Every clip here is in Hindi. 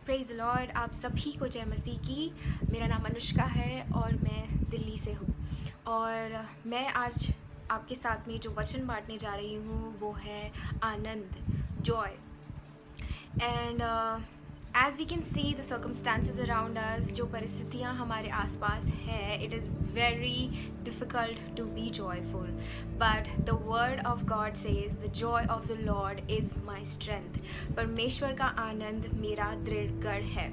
Praise the Lord. आप सभी को जय मसीह की। मेरा नाम अनुष्का है और मैं दिल्ली से हूँ। और मैं आज आपके साथ में जो वचन बांटने जा रही हूँ वो है आनंद, joy. And as we can see the circumstances around us, जो परिस्थितियाँ हमारे आसपास है, it is very difficult to be joyful, but the word of God says the joy of the Lord is my strength. परमेश्वर का आनंद मेरा दृढ़ गढ़ है।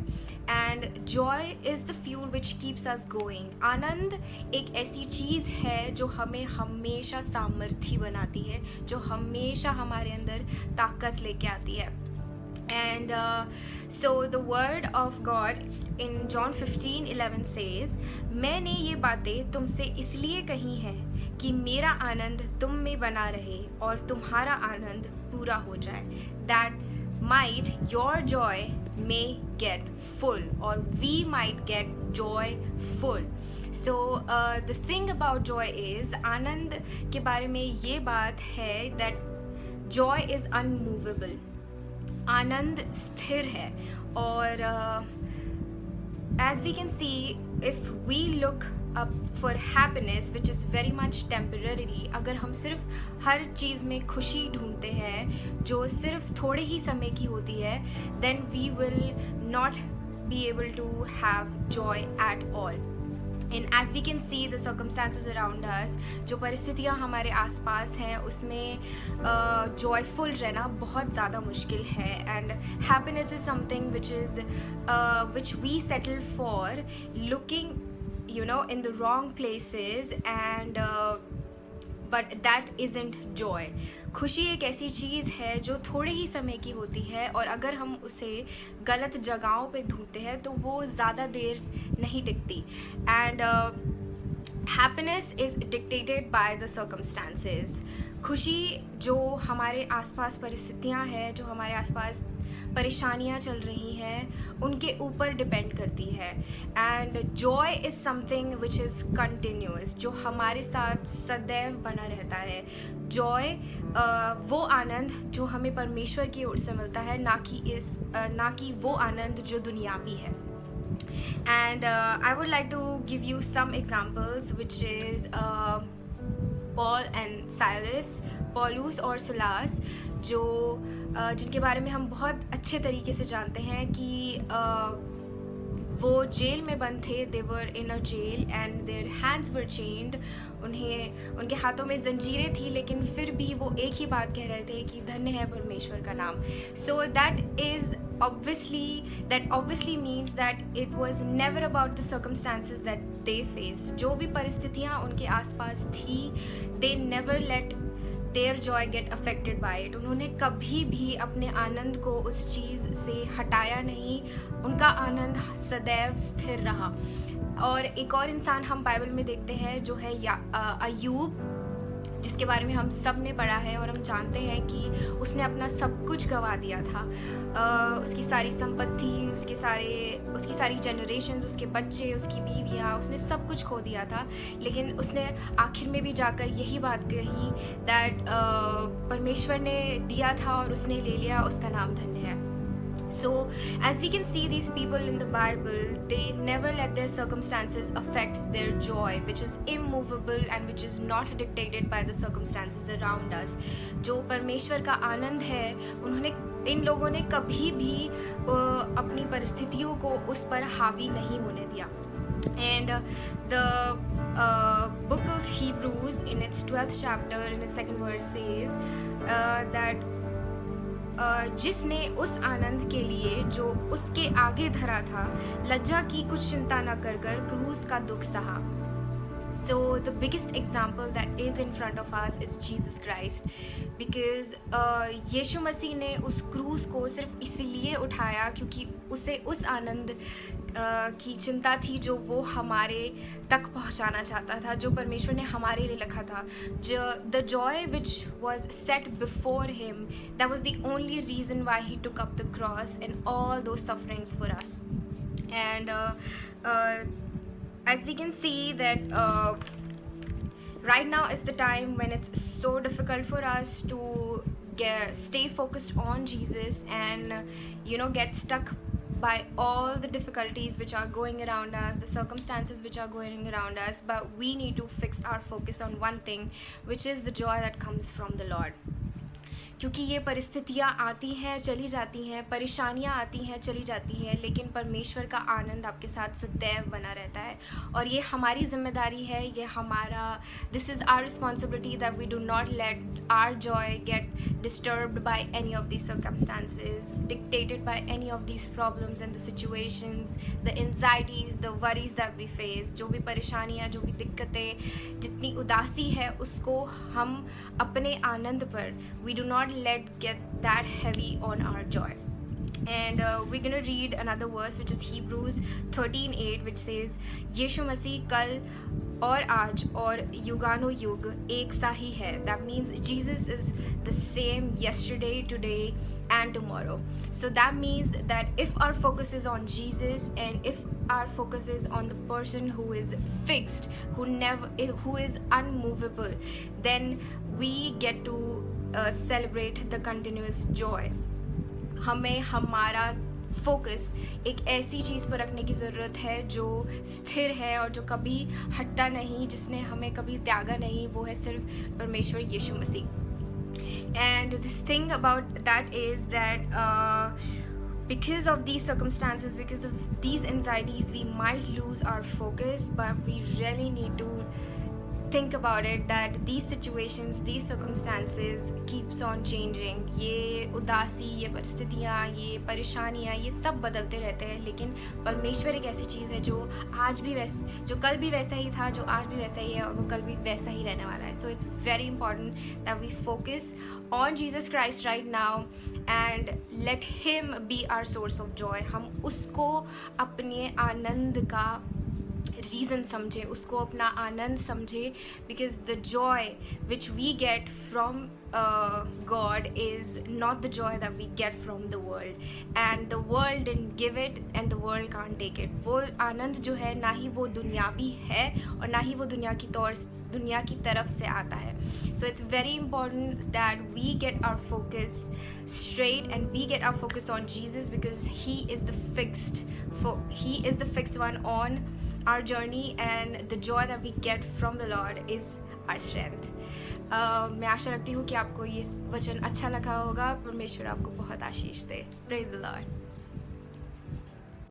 And joy is the fuel which keeps us going. आनंद एक ऐसी चीज़ है जो हमें हमेशा सामर्थ्य बनाती है, जो हमेशा हमारे अंदर ताकत लेके आती है। And so the word of God in John 15:11 says, मैंने ये बातें तुमसे इसलिए कही हैं कि मेरा आनंद तुम में बना रहे और तुम्हारा आनंद पूरा हो जाए, that might your joy may get full, or we might get joyful. So the thing about joy is, आनंद के बारे में ये बात है that joy is unmovable. आनंद स्थिर है। और as we can see, if we look up for happiness which is very much temporary, अगर हम सिर्फ हर चीज़ में खुशी ढूंढते हैं जो सिर्फ थोड़े ही समय की होती है, then we will not be able to have joy at all. And as we can see the circumstances around us, जो परिस्थितियाँ हमारे आसपास हैं उसमें joyful रहना बहुत ज़्यादा मुश्किल है। And happiness is something which we settle for looking in the wrong places, and but that isn't Joy. खुशी एक ऐसी चीज़ है जो थोड़े ही समय की होती है, और अगर हम उसे गलत जगहों पे ढूंढते हैं तो वो ज़्यादा देर नहीं टिकती। And happiness is dictated by the circumstances. खुशी जो हमारे आसपास परिस्थितियाँ हैं, जो हमारे आसपास परेशानियाँ चल रही हैं, उनके ऊपर डिपेंड करती है। And joy is something which is continuous, जो हमारे साथ सदैव बना रहता है। जॉय वो आनंद जो हमें परमेश्वर की ओर से मिलता है, ना कि वो आनंद जो दुनियावी है। And I would like to give you some examples, which is Paul and Silas, Paulus और सिलास, जो जिनके बारे में हम बहुत अच्छे तरीके से जानते हैं कि वो जेल में बंद थे। They were in a jail and their hands were chained. उनके हाथों में जंजीरें थी, लेकिन फिर भी वो एक ही बात कह रहे थे कि धन्य है परमेश्वर का नाम। So that obviously means that it was never about the circumstances that they faced. जो भी परिस्थितियाँ उनके आसपास थी, they never let their joy get affected by it. उन्होंने कभी भी अपने आनंद को उस चीज़ से हटाया नहीं। उनका आनंद सदैव स्थिर रहा। और एक और इंसान हम बाइबल में देखते हैं जो है अय्यूब, जिसके बारे में हम सब ने पढ़ा है और हम जानते हैं कि उसने अपना सब कुछ गंवा दिया था। उसकी सारी संपत्ति, उसकी सारी जनरेशन्स, उसके बच्चे, उसकी बीवियाँ, उसने सब कुछ खो दिया था। लेकिन उसने आखिर में भी जाकर यही बात कही दैट परमेश्वर ने दिया था और उसने ले लिया, उसका नाम धन्य है। So, as we can see, these people in the Bible, they never let their circumstances affect their joy, which is immovable and which is not dictated by the circumstances around us. जो परमेश्वर का आनंद है, इन लोगों ने कभी भी अपनी परिस्थितियों को उस पर हावी नहीं होने दिया। And the book of Hebrews in its 12th chapter in its 2nd verse says that जिसने उस आनंद के लिए जो उसके आगे धरा था, लज्जा की कुछ चिंता न कर क्रूस का दुख सहा। So the biggest example that is in front of us is Jesus Christ, because यीशु मसीह ने उस क्रूस को सिर्फ इसलिए उठाया क्योंकि उसे उस आनंद की चिंता थी जो वो हमारे तक पहुंचाना चाहता था, जो परमेश्वर ने हमारे लिए लिखा था। The joy which was set before him, that was the only reason why he took up the cross and all those sufferings for us. And as we can see that right now is the time when it's so difficult for us to stay focused on Jesus and get stuck by all the difficulties which are going around us, the circumstances which are going around us, but we need to fix our focus on one thing, which is the joy that comes from the Lord. क्योंकि ये परिस्थितियाँ आती हैं चली जाती हैं, परेशानियाँ आती हैं चली जाती हैं, लेकिन परमेश्वर का आनंद आपके साथ सदैव बना रहता है। और ये हमारी जिम्मेदारी है, ये हमारा, this is our responsibility that we do not let our joy get disturbed by any of these circumstances, dictated by any of these problems and the situations, the anxieties, the worries that we face. जो भी परेशानियाँ, जो भी दिक्कतें, जितनी उदासी है, उसको हम अपने आनंद पर, we do not let get that heavy on our joy. And we're going to read another verse, which is Hebrews 13:8, which says यीशु मसीह कल और आज और युगानो युग एक सा ही है. That means Jesus is the same yesterday, today and tomorrow. So that means that if our focus is on Jesus, and if our focus is on the person who is fixed, who is unmovable, then we get to celebrate the continuous joy. हमें हमारा फोकस एक ऐसी चीज़ पर रखने की ज़रूरत है जो स्थिर है और जो कभी हटता नहीं, जिसने हमें कभी त्यागा नहीं, वो है सिर्फ परमेश्वर यीशु मसीह. And the thing about that is that because of these circumstances, because of these anxieties, we might lose our focus, but we really need to think about it that these situations, these circumstances keeps on changing. ये उदासी, ये परिस्थितियाँ, ये परेशानियाँ, ये सब बदलते रहते हैं, लेकिन परमेश्वर एक ऐसी चीज़ है जो जो कल भी वैसा ही था, जो आज भी वैसा ही है, और वो कल भी वैसा ही रहने वाला है. So it's very important that we focus on Jesus Christ right now and let him be our source of joy. हम उसको अपने आनंद का रीज़न समझे, उसको अपना आनंद समझे, because the joy which we get from God is not the joy that we get from the world, and the world didn't give it and the world can't take it. वो आनंद जो है, ना ही वो दुनियावी है और ना ही वो दुनिया की तरफ से आता है. So it's very important that we get our focus straight and we get our focus on Jesus, because he is the fixed one on our journey, and the joy that we get from the Lord is our strength. मैं आशा रखती हूँ कि आपको ये वचन अच्छा लगा होगा. परमेश्वर आपको बहुत आशीष दे. Praise the Lord.